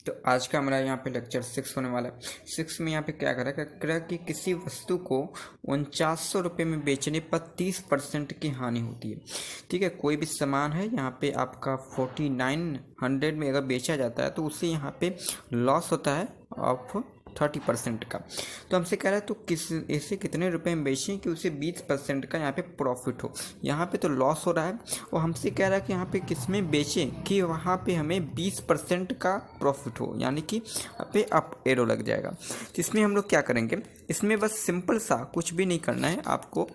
तो आज का हमारा यहाँ पे लेक्चर 6 होने वाला है। 6 में यहाँ पे क्या करा कि किसी वस्तु को 4900 रुपये में बेचने पर 30% की हानि होती है। ठीक है, कोई भी सामान है यहाँ पे आपका 4900 में अगर बेचा जाता है तो उससे यहाँ पे लॉस होता है ऑफ 30% का। तो हमसे कह रहा है तो ऐसे कितने रुपए में बेचें कि उसे 20% का यहाँ पे प्रॉफिट हो। यहाँ पे तो लॉस हो रहा है और हमसे कह रहा है कि यहाँ पे किस में बेचें कि वहाँ पे हमें 20% का प्रॉफिट हो, यानी कि यहाँ पे अप एरो लग जाएगा। तो इसमें हम लोग क्या करेंगे, इसमें बस सिंपल सा कुछ भी नहीं करना है आपको।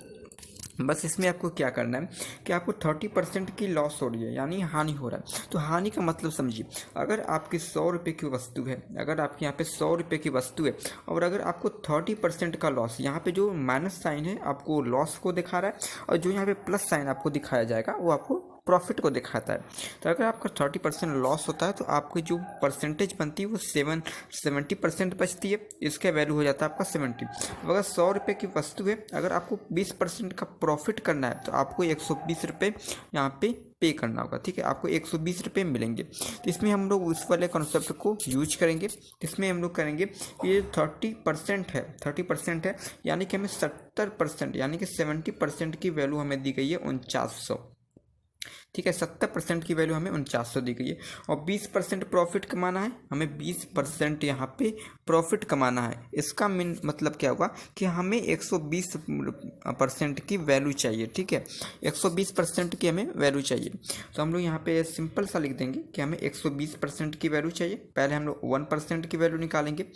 बस इसमें आपको क्या करना है कि आपको 30% की लॉस हो रही है, यानी हानि हो रहा है। तो हानि का मतलब समझिए, अगर आपकी 100 रुपये की वस्तु है, अगर आपके यहाँ पे 100 रुपये की वस्तु है और अगर आपको 30% का लॉस, यहाँ पे जो माइनस साइन है आपको लॉस को दिखा रहा है और जो यहाँ पे प्लस साइन आपको दिखाया जाएगा वो आपको प्रॉफिट को दिखाता है। तो अगर आपका 30% लॉस होता है तो आपकी जो परसेंटेज बनती है वो 70% बचती है। इसका वैल्यू हो जाता है आपका 70। अगर 100 रुपये की वस्तु है, अगर आपको 20% का प्रॉफिट करना है तो आपको 120 रुपये यहाँ पे पे करना होगा। ठीक है, आपको 120 रुपये मिलेंगे। तो इसमें हम लोग उस वाले कॉन्सेप्ट को यूज करेंगे। इसमें हम लोग करेंगे ये 30% है, यानी कि हमें 70% यानी कि 70% की वैल्यू हमें दी गई है 4900। ठीक है, 70% की वैल्यू हमें 4900 दी गई है और 20% प्रॉफिट कमाना है, हमें 20% यहाँ पे प्रॉफिट कमाना है। इसका मीन मतलब क्या होगा कि हमें 120% की वैल्यू चाहिए। ठीक है, 120% की हमें वैल्यू चाहिए। तो हम लोग यहाँ पे सिंपल सा लिख देंगे कि हमें 120% की वैल्यू चाहिए। पहले हम लोग 1% की वैल्यू निकालेंगे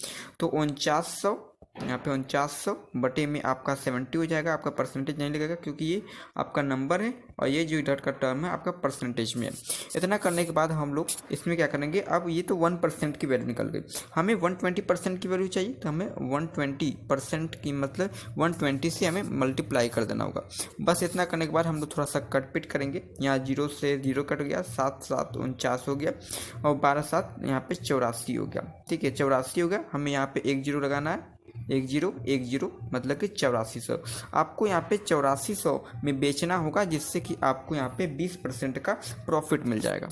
तो 4900 यहाँ पे 4900 बटे में आपका 70 हो जाएगा। आपका परसेंटेज नहीं लगेगा क्योंकि ये आपका नंबर है और ये जो इधर का टर्म है आपका परसेंटेज में है। इतना करने के बाद हम लोग इसमें क्या करेंगे, अब ये तो 1% की वैल्यू निकल गई, हमें 120% की वैल्यू चाहिए। तो हमें 120% की मतलब 120 से हमें मल्टीप्लाई कर देना होगा। बस इतना करने के बाद हम लोग थोड़ा सा कट पिट करेंगे। यहाँ 0 से 0 कट गया, 7 7 49 हो गया और 12 7 यहाँ पे 84 हो गया। ठीक है, 84 हो गया। हमें यहाँ पे 1 0 लगाना है, 1 0 1 0 मतलब कि 8400। आपको यहाँ पे 8400 में बेचना होगा जिससे कि आपको यहाँ पे 20% का प्रॉफिट मिल जाएगा।